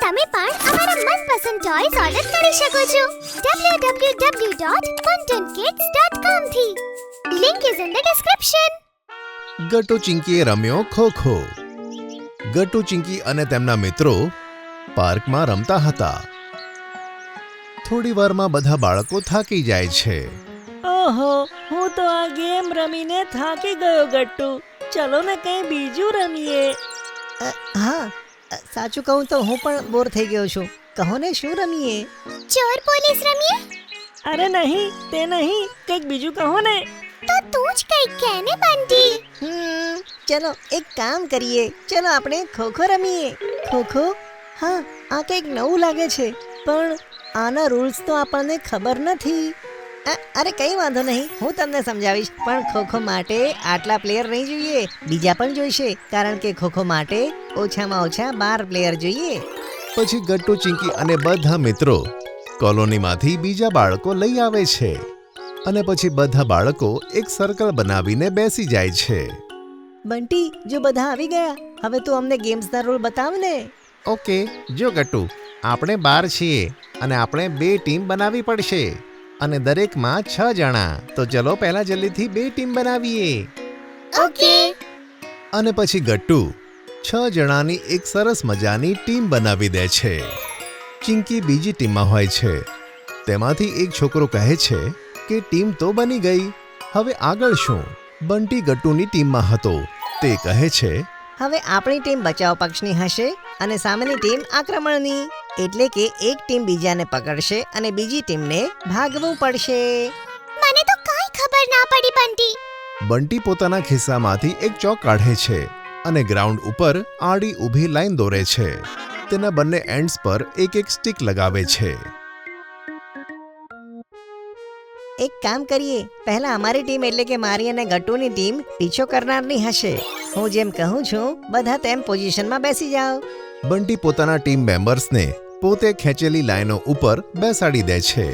તમે પણ અમારા મનપસંદ ટોયઝ ઓર્ડર કરી શકો છો www.buntonkids.com થી. Link is in the description. ગટ્ટુ ચિંકીએ રમ્યો ખો-ખો. ગટ્ટુ ચિંકી અને તેમના મિત્રો પાર્કમાં રમતા હતા. થોડી વારમાં બધા બાળકો થાકી જાય છે. ઓહો, હું તો આ ગેમ રમીને થાકી ગયો ગટ્ટુ. ચલો ને કંઈ બીજું રમીએ. હા, સાચું કહું તો હું પણ બોર થઈ ગયો છું. કહો ને શું રમીએ? ચોર પોલીસ રમીએ? અરે નહીં, તે નહીં, કંઈક બીજું કહો ને. તો તું જ કંઈક કહે ને બંટી. ચલો એક કામ કરીએ. ચલો આપણે ખોખો રમીએ. ખોખો? હા, આ કંઈક નવું લાગે છે, પણ આના રૂલ્સ તો આપણને ખબર નથી. અરે કંઈ વાંધો નહીં, હું તમને સમજાવીશ. પણ ખોખો માટે આટલા પ્લેયર નહીં જોઈએ, બીજા પણ જોઈશે, કારણ કે ખોખો માટે ઓછામાં ઓછા 12 પ્લેયર જોઈએ. પછી ગટ્ટુ ચિંકી અને બધા મિત્રો કોલોનીમાંથી બીજા બાળકો લઈ આવે છે અને પછી બધા બાળકો એક સર્કલ બનાવીને બેસી જાય છે. બંટી, જો બધા આવી ગયા, હવે તું અમને ગેમ્સના રૂલ બતાવ ને. ઓકે, જો ગટ્ટુ, આપણે 12 છીએ અને આપણે 2 ટીમ બનાવવી પડશે અને દરેકમાં 6 જણા. તો ચલો પહેલા જલ્દીથી 2 ટીમ બનાવીએ. ઓકે. અને પછી ગટ્ટુ 6 જણાની એક સરસ મજાની ટીમ બનાવી દે છે. ચિંકી બીજી ટીમમાં હોય છે. તેમાંથી એક છોકરો કહે છે કે ટીમ તો બની ગઈ, હવે આગળ શું? બંટી ગટ્ટુની ટીમમાં હતો. તે કહે છે, હવે આપણી ટીમ બચાવ પક્ષની હશે અને સામેની ટીમ આક્રમણની. એટલે કે એક ટીમ બીજાને પકડશે અને બીજી ટીમને ભાગવું પડશે. મને તો કાંઈ ખબર ના પડી બંટી. બંટી પોતાના ખિસ્સામાંથી એક ચોક કાઢે છે અને ગ્રાઉન્ડ ઉપર આડી ઊભી લાઈન દોરે છે. તેના બંને એન્ડ્સ પર એક એક સ્ટિક લગાવે છે. એક કામ કરીએ, પહેલા અમારી ટીમ એટલે કે મારી અને ગટ્ટુની ટીમ પીછો કરનારની હશે. હું જેમ કહું છું બધા તેમ પોઝિશનમાં બેસી જાઓ. બંટી પોતાના ટીમ મેમ્બર્સને પોતે ખેંચેલી લાઈનો ઉપર બેસાડી દે છે.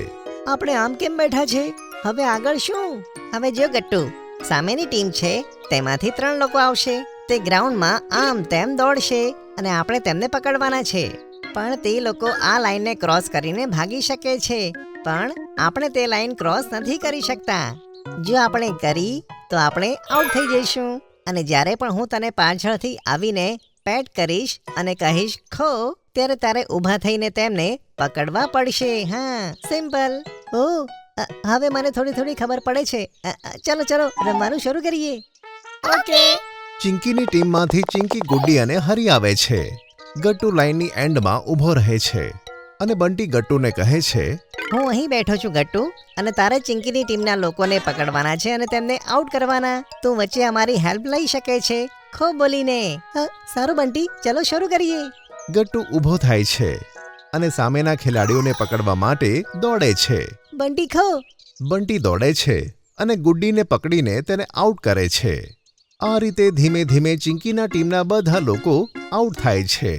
આપણે આમ કેમ બેઠા છે? હવે આગળ શું? હવે જો ગટ્ટુ, સામેની ટીમ છે તેમાંથી 3 લોકો આવશે. તે ગ્રાઉન્ડમાં આમ તેમ દોડશે અને આપણે તેમને પકડવાના છે. પણ તે લોકો આ લાઈનને ક્રોસ કરીને ભાગી શકે છે, પણ આપણે તે લાઈન ક્રોસ નથી કરી શકતા. જો આપણે કરી તો આપણે આઉટ થઈ જઈશું. અને જ્યારે પણ હું તને પાછળથી આવીને પેટ કરીશ અને કહીશ ખો, ત્યારે તારે ઊભા થઈને તેમને પકડવા પડશે. હા, સિમ્પલ. ઓહ, હવે મને થોડી ખબર પડે છે. ચલો રમવાનું શરૂ કરીએ. ઓકે. ચિંકીની ટીમમાંથી ચિંકી, ગુડ્ડી અને હરી આવે છે. ગટ્ટુ લાઈનની એન્ડમાં ઊભો રહે છે અને બંટી ગટ્ટુને કહે છે, હું અહીં બેઠો છું ગટ્ટુ, અને તારે ચિંકીની ટીમના લોકોને પકડવાના છે અને તેમને આઉટ કરવાના. તું વચ્ચે અમારી હેલ્પ લઈ શકે છે ખો બોલીને. સારું બંટી, ચલો શરૂ કરીએ. ગટ્ટુ ઊભો થાય છે અને સામેના ખેલાડીઓને પકડવા માટે દોડે છે. બંટી ખો. બંટી દોડે છે અને ગુડ્ડીને પકડીને તેને આઉટ કરે છે. આ રીતે ધીમે ધીમે ચિંકીના ટીમના બધા લોકો આઉટ થાય છે.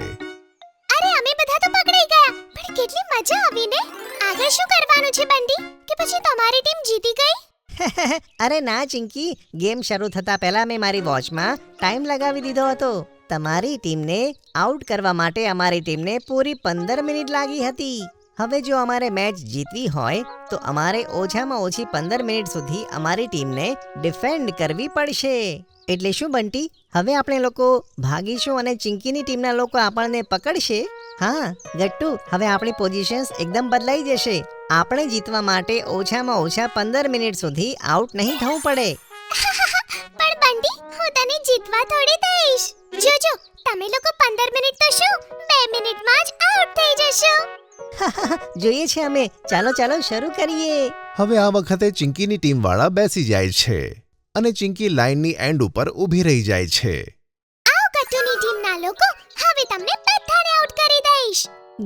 અરે અમે બધા તો પકડાઈ ગયા, પણ કેટલી મજા આવી ને. આગળ શું કરવાનું છે બંટી? કે પછી તમારી ટીમ જીતી ગઈ? અરે ના ચિંકી, ગેમ શરૂ થતા પહેલા મેં મારી વોચમાં ટાઈમ લગાવી દીધો હતો. તમારી ટીમને આઉટ કરવા માટે અમારી ટીમને પૂરી 15 મિનિટ લાગી હતી. હવે જો અમારે મેચ જીતવી હોય તો અમારે ઓછામાં ઓછી 15 મિનિટ સુધી અમારી ટીમને ડિફેન્ડ કરવી પડશે. એટલે શું બંટી, હવે આપણે લોકો ભાગીશું અને ચિંકીની ટીમના લોકો આપણને પકડશે? હા ગટ્ટુ, હવે આપણી પોઝિશન્સ એકદમ બદલાઈ જશે. આપણે જીતવા માટે ઓછામાં ઓછા 15 મિનિટ સુધી આઉટ નહીં થવું પડે. પણ બંટી, હું તને જીતવા થોડી દઈશ. જોજો, તમે લોકો 15 મિનિટ તો શું 2 મિનિટમાં જ આઉટ થઈ જશો. જોઈએ છે અમે. ચાલો શરૂ કરીએ. હવે આ વખતે ચિંકીની ટીમવાળા બેસી જાય છે અને ચિંકી લાઈનની એન્ડ ઉપર ઊભી રહી જાય છે. આવો ગટ્ટુની ટીમના લોકો, હવે તમને બધાને આઉટ કરી દઈશ.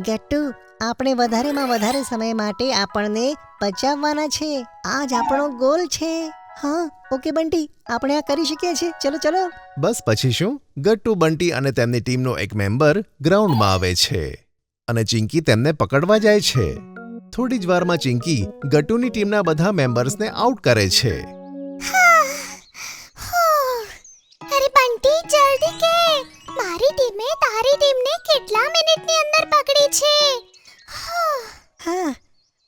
ગટ્ટુ, આપણે વધારેમાં વધારે સમય માટે આપણને બચાવવાના છે. આ જ આપણો ગોલ છે. હા, ઓકે બંટી, આપણે આ કરી શકીએ છીએ. ચલો. બસ પછી શું? ગટ્ટુ, બંટી અને તેમની ટીમનો એક મેમ્બર ગ્રાઉન્ડમાં આવે છે અને ચિંકી તેમને પકડવા જાય છે. થોડી જ વારમાં ચિંકી ગટ્ટુની ટીમના બધા મેમ્બર્સને આઉટ કરે છે. અરે બંટી, જલ્દી કે, મારી મારી ટીમે તારી ટીમને કેટલા મિનિટની અંદર પકડી છે? હા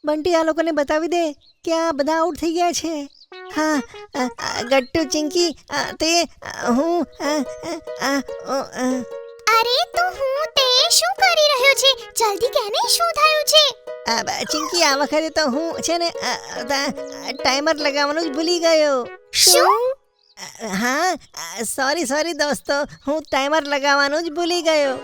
બંટી આ લોકોને બતાવી દે કે આ બધા આઉટ થઈ ગયા છે. હા ગટ્ટુ ચિંકી તે હું અરે તું હું તે શું કરી રહ્યો છે? જલ્દી કહે ને શું થયું છે? ચિંકી આ વખતે તો હું છે ને ટાઈમર લગાવવાનું જ ભૂલી ગયો. શું? હા સોરી દોસ્તો, હું ટાઈમર લગાવવાનું જ ભૂલી ગયો.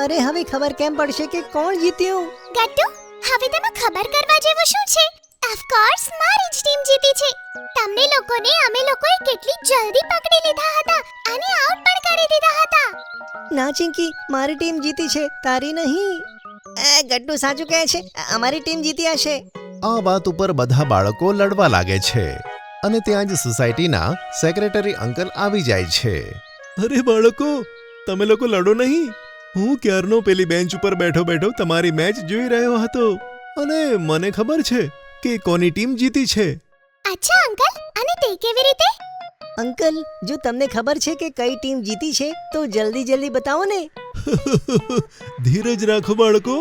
અરે હવે ખબર કેમ પડશે કે કોણ જીત્યું? ગટ્ટુ, હવે તેમાં ખબર કરવા જેવું શું છે? ઓફકોર્સ મારી જ ટીમ જીતી છે. તમને લોકોને અમે લોકોએ કેટલી જલ્દી પકડી લીધા હતા અને આઉટ પણ કરી દીધા હતા. ના ચિંકી, મારી ટીમ જીતી છે, તારી નહીં. ગટ્ટુ સાચું કહે છે, અમારી ટીમ જીતી હશે. આ વાત ઉપર બધા બાળકો લડવા લાગે છે અને ત્યાં જ સોસાયટીના સેક્રેટરી અંકલ આવી જાય છે. અરે બાળકો, તમે લોકો લડો નહીં. હું ક્યારનો પેલી બેન્ચ ઉપર બેઠો બેઠો તમારી મેચ જોઈ રહ્યો હતો અને મને ખબર છે કે કોની ટીમ જીતી છે. અચ્છા અંકલ, અને તે કેવી રીતે? અંકલ, જો તમને ખબર છે કે કઈ ટીમ જીતી છે તો જલ્દી બતાવો ને. ધીરજ રાખો બાળકો.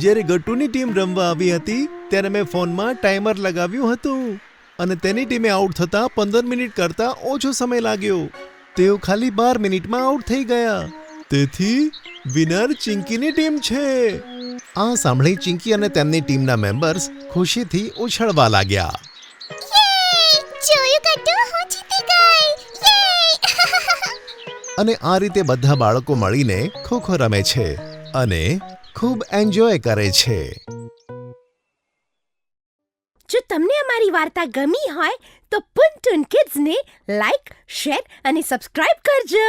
જ્યારે ગટ્ટુની ટીમ રમવા આવી હતી ત્યારે મેં ફોનમાં ટાઈમર લગાવ્યું હતું અને તેની ટીમે આઉટ થતા 15 મિનિટ કરતા ઓછો સમય લાગ્યો. તેઓ ખાલી 12 મિનિટમાં આઉટ થઈ ગયા. તેથી વિનર ચિંકીની ટીમ છે. આ સાંભળી ચિંકી અને તેમની ટીમના મેમ્બર્સ ખુશીથી ઉછળવા લાગ્યા. યે! જોયું ગટ્ટુ, હું જીતી ગઈ. યે! અને આ રીતે બધા બાળકો મળીને ખોખો રમે છે અને ખૂબ એન્જોય કરે છે. જો તમને અમારી વાર્તા ગમી હોય તો પુન ટુન કિડ્સને લાઈક, શેર અને સબસ્ક્રાઇબ કરજો.